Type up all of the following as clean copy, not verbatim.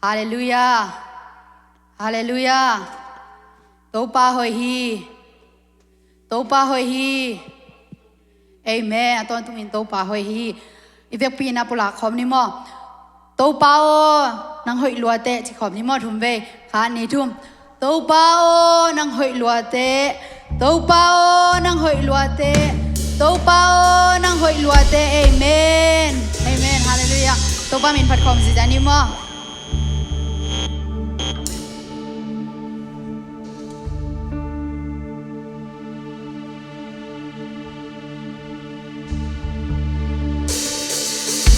Hallelujah. Hallelujah. Topa hoi hi. Topa hoi hi. Amen. Aton tung in topa hoi hi. Ivek pina pula khom ni mo. Topa o nang hoi lua te chi khom ni mo thum ve. Kha ni thum. Topa o nang hoi lua te. Topa o nang hoi lua te. Topa o nang hoi lua te. Amen. Amen. Hallelujah. Topa min phat khom si jani mo.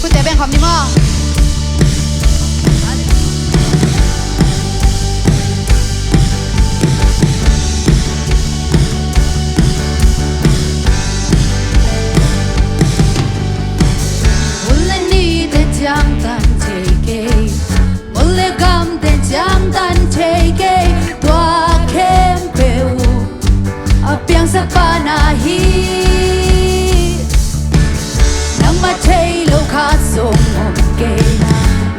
Ku te ben khom ni mo. Giang tan cheke, mole gam te giang tan cheke, tua kem peu, apiang sa panahi, nang matay lo kasong omke,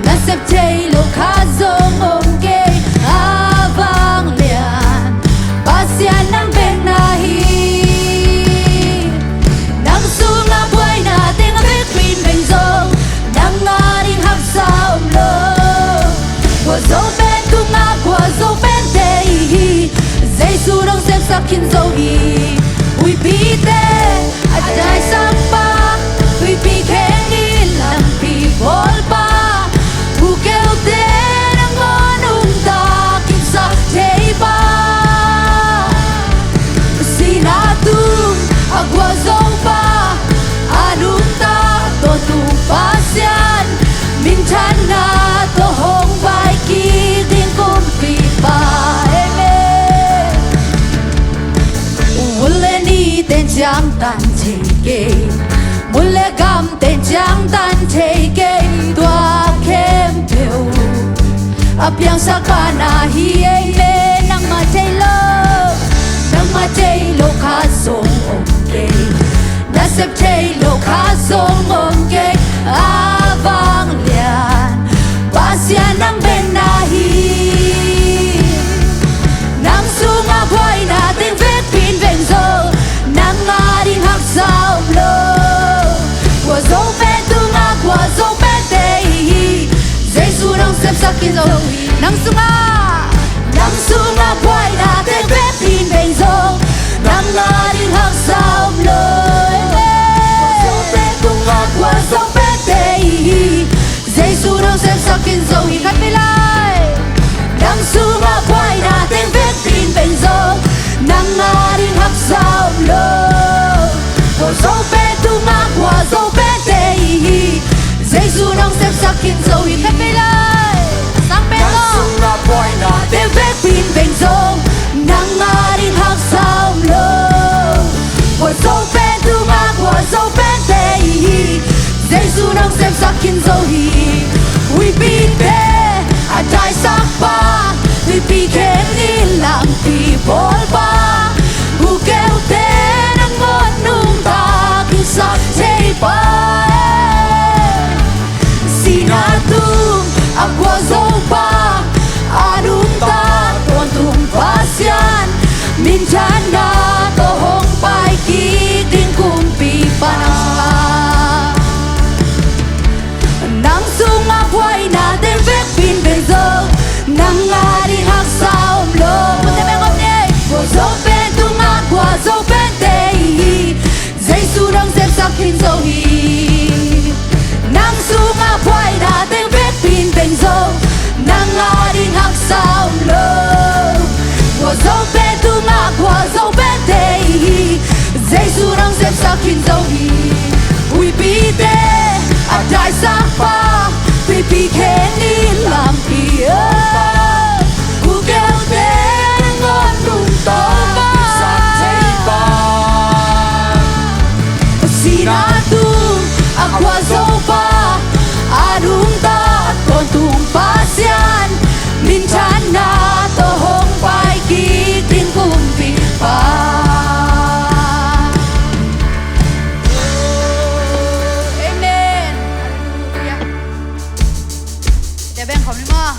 nasep tay lo kasong omke, abang lian, pasyan ng benahi, nang sunga buhay natin ang between benzong. Was open to my was open day. They surong sem sakin zohi. We beat them. I die sampa. We became ilang people pa. Who killed them ang manong takin sa teba. Sinatum agwas opa. Anong ta totung pasyan. Mintan na tohong bay kiting kumpi pa. Amen. Mule ni ten jang tan cheke, mule gam ten jang tan cheke, tua kem peu, apiang sa panahi. Amen. Nang matay lo kasong omke, nasep tay lo kasong omke, abang lian, pasyan ng benahi, nang sunga buhay natin vekpin benzo, nang aring haksa umlo, was open to ngak, was open day, zay surang sep sakin zo, nang sunga buhay natin vekpin benzo, nang aring haksa umlo, was open to ngak, was open day, zay surang sep sakin zo, ikat pilay, nang sunga buhay natin vekpin benzo, nang aring haksa umlo, was open to ngak, was open day, zay surang sep sakin zo, ikat pilay, sang benzo, nang sunga buhay natin vekpin benzo, nang aring haksa umlo, was open to ngak, was open day, zay surang sep sakin zo. We beat them, I die sakpa. We became nilang people pa. Who killed them ang monong takin sa teba. Sinatum agwazo pa. Anong taton tumpasyan. Minsan na tohong pa'y kiting kumpi pa ng nang sunga buhay natin vekpin benzo, nang aring haksa umlo. Was open to ngak, was open day, zay surang sep sakin zohi. Nang sunga buhay natin vekpin benzo, nang aring haksa umlo. Was open to ngak, was open day, zay surang sep sakin zohi. We beat them, I die sakpa. We became nilang iya. Who killed them on Topa sa teba. Sinatum agwazo pa. Anong taton tumpasyan. Minsan na tohong pa'y kiting kumpi pa. Amen. Hallelujah. ขอบคุณมาก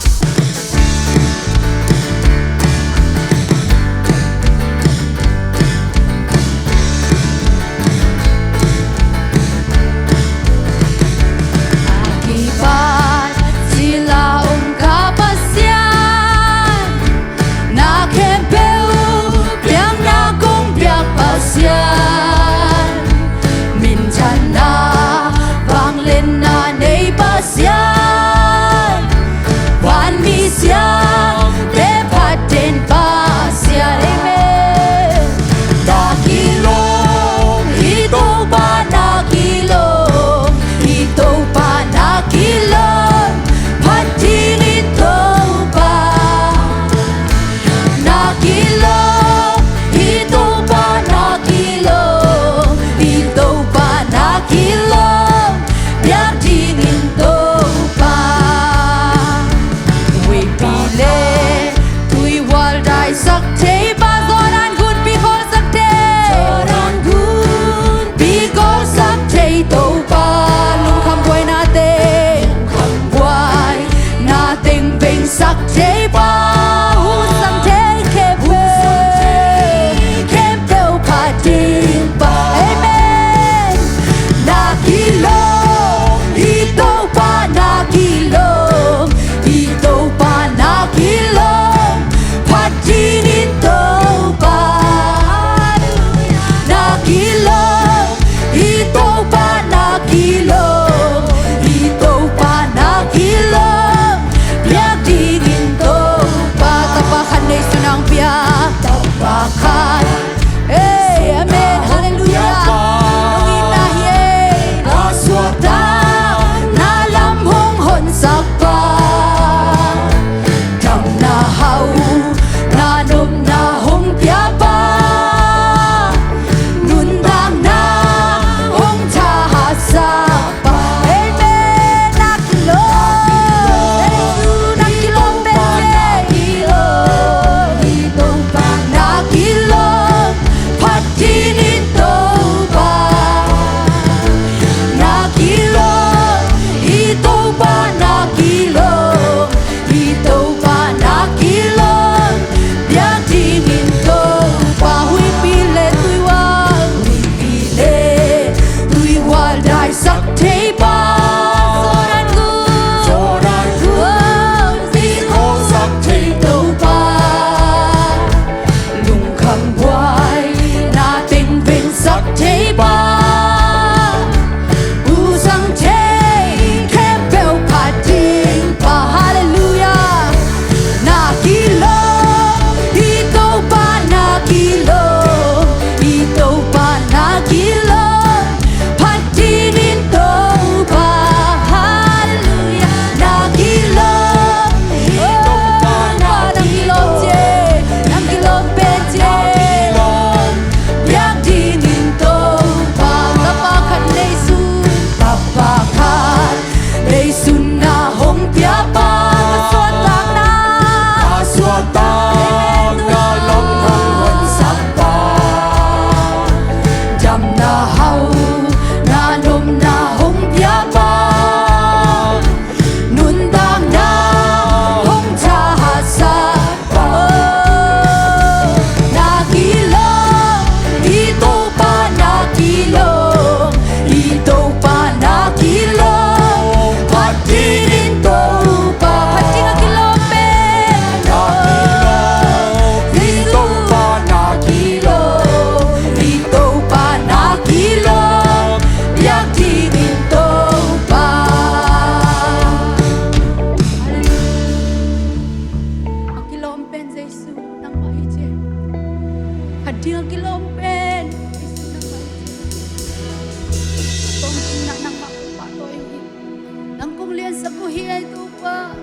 nang kung lian sa kuhiay tupa.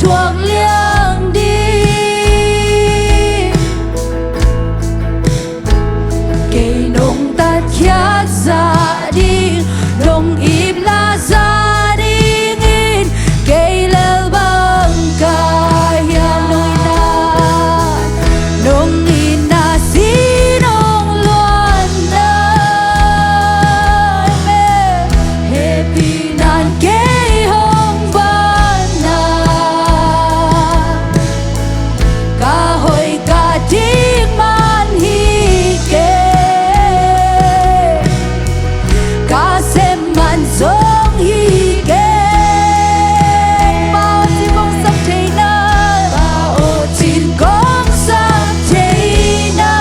Chuộc liang đi cây nông tát khát ra đi nông im la ra đi nghìn cây lơ băng kaya nông ina si nông loan na me happy nan cây hồng ban na Ting man hi ke ka sem man song hi ke bao chi bông sắp thấy na bao chín con sắp thấy na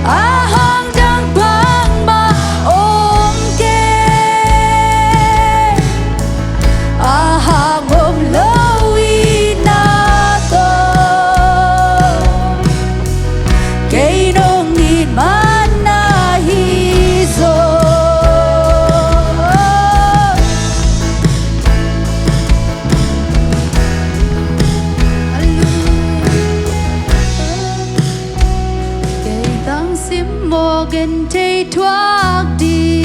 a hang đang băng mà ôm ke a hang ôm lâu i na cây nông nghìn man na hi zo cây tăng sim mô gen tây thoát đi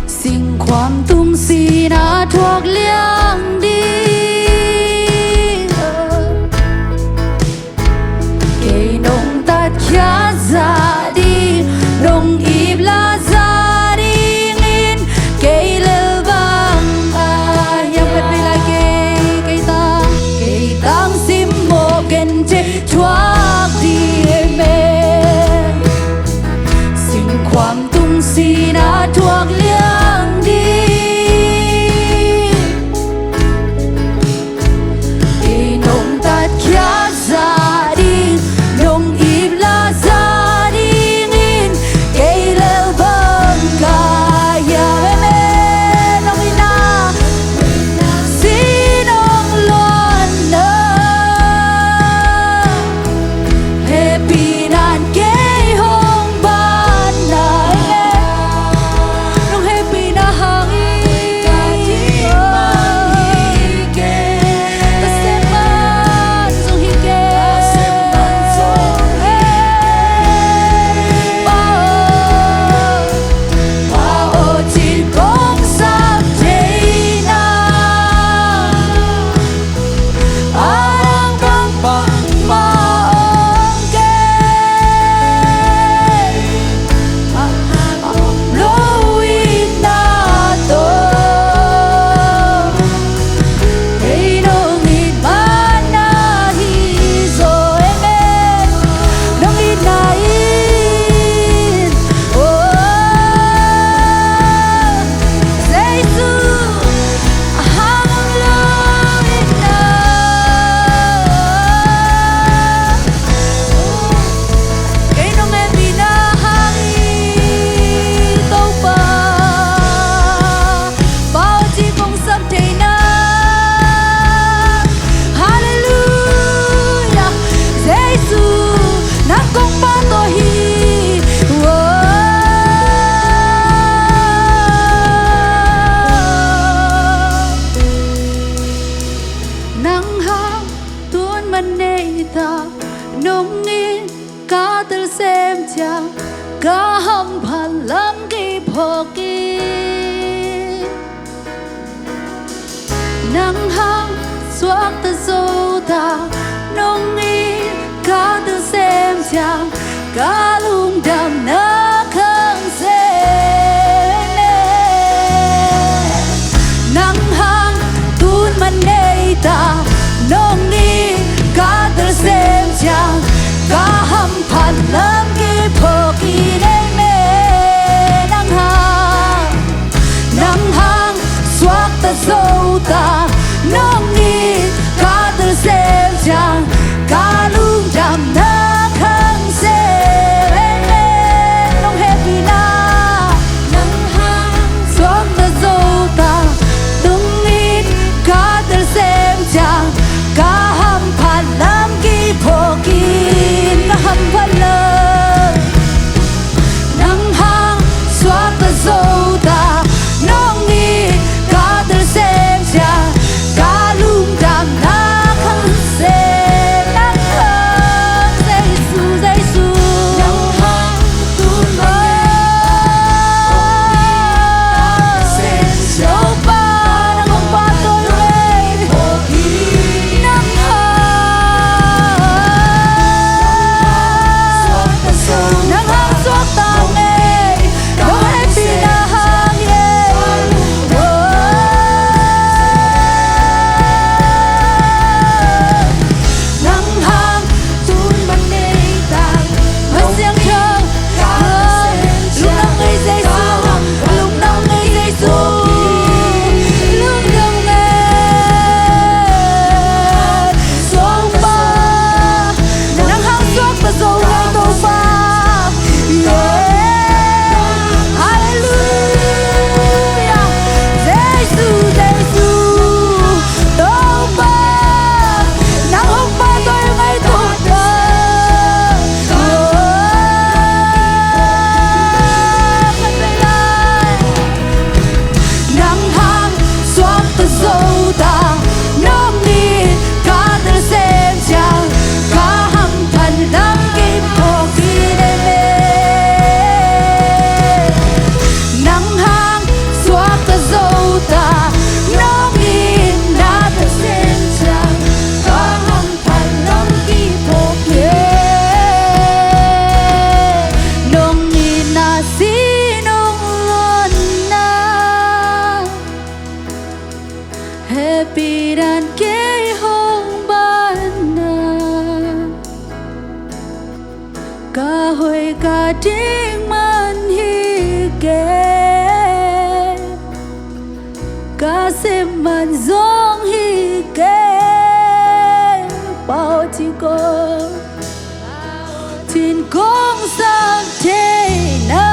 sinhความtung si na thoát liang đi khát ra đi nông im la ra đi nghìn cây lơ băng yang bật về lại cây tang sim mô gen che thoát đi em sinhความtung si na thoát liang đi ta nông in cả từ xem cha cả hầm phan lắm kỳ phô kỳ nắng hăng suốt ta dâu ta nông in cả từ xem cha cả lung đầm nơ khăng xem nắng hăng tuôn man đây ta nông in cả từ xem cha cả hầm phan lắm kỳ phô kỳ suốt ta dâu ta nông ni cả từ xem cha cả lung đầm nơ khăng xem nông happy na nắng hăng suốt ta dâu ta nông ni cả từ xem cha cả hầm phan lắm kỳ phô kỳ cả hầm phan lơ nắng hăng suốt ta dâu ta nông ni xem cha cả lung đầm nơ khăng xem nắng hăng Giêsu nắng hăng tuôn xem dấu ba nắng hồng ba tôi về nắng hăng suốt ta nghe nắng happy na hăng happy dan kay hong bana kahoy ka ding man hi ke ka sem man zong hi ke bao chi ko tin kong sang thế na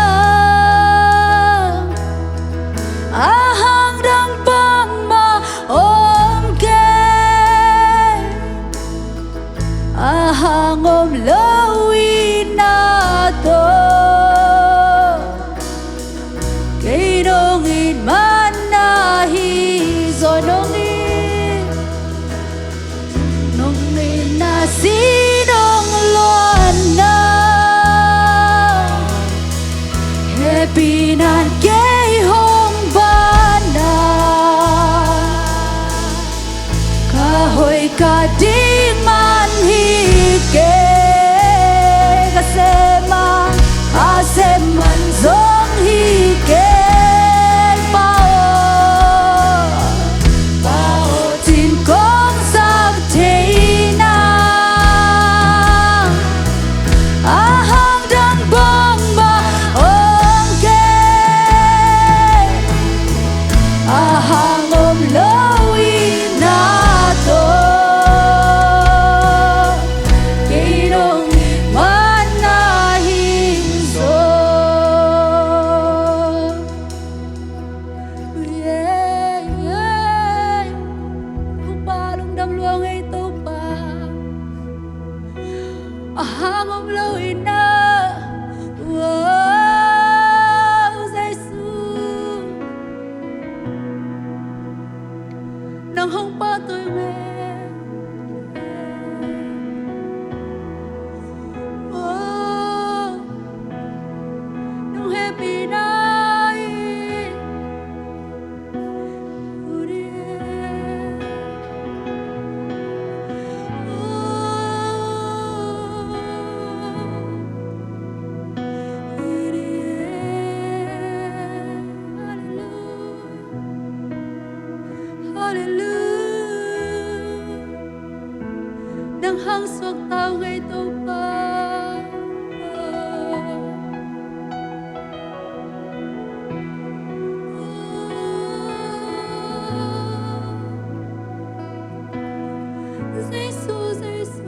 ahang dang bang ma om ke ahang om lowi na to kay dong in man na hi zo nong in na si dong loan na happy nan kay hong bana kahoy ka ding man hi ke kasema aseman zong hi ke bao tin kong sak thế na ahang dang bang ma om ke ahang om lowi na to kay dong man na hin so Lupa lung đam luang ay to pa ahang om lowi na wow Giêsu nang hong pa tôi nghe ngay tàu pa Jesus, Jesus.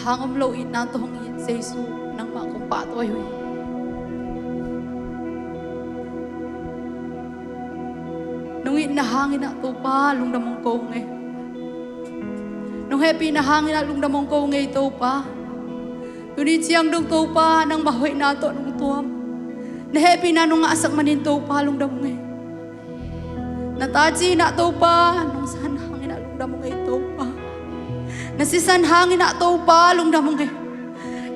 hangom loin na to hangin sa Isu nang makumpato ay nung inahangin na to pa lung damong ko ngay nung happy na hangin na lung damong ko ngay to pa tunit siyang dong to pa nang mahoy na to nung tuwam na happy na nung asak manin to pa lung damong ngay nataji na to pa nung saan hangin na lung damong ngay to pa nasisan hangin na to pa lung damong ngay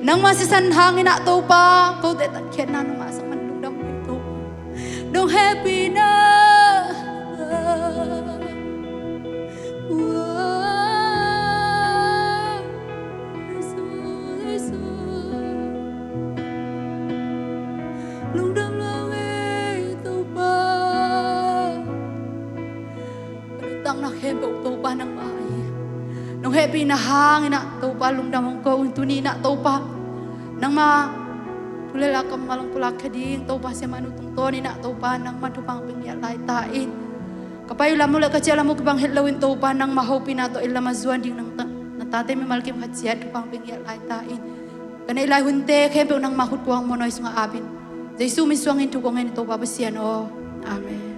nang masisan hangin na to pa kau tetakyan na nung asak manin lung damong ngay to pa nung happy na tupa ng bahay. Nung happy na hangin na tupa lungdamong ko tuni na tupa nang tulala kam malang tulak kading tupa si manutong toni na tupa nang matupang pingyalay tain. Kapay lamula kacela mo kibang hitlawin tupa nang mahopi na to ilamazuan ding nang tatay mi malkim khatsiat pang pingyat lai ta in kanai lai hunte khem pe nang mahut kuang monoi sunga abin Jesu mi suangin tukong en to babasian o amen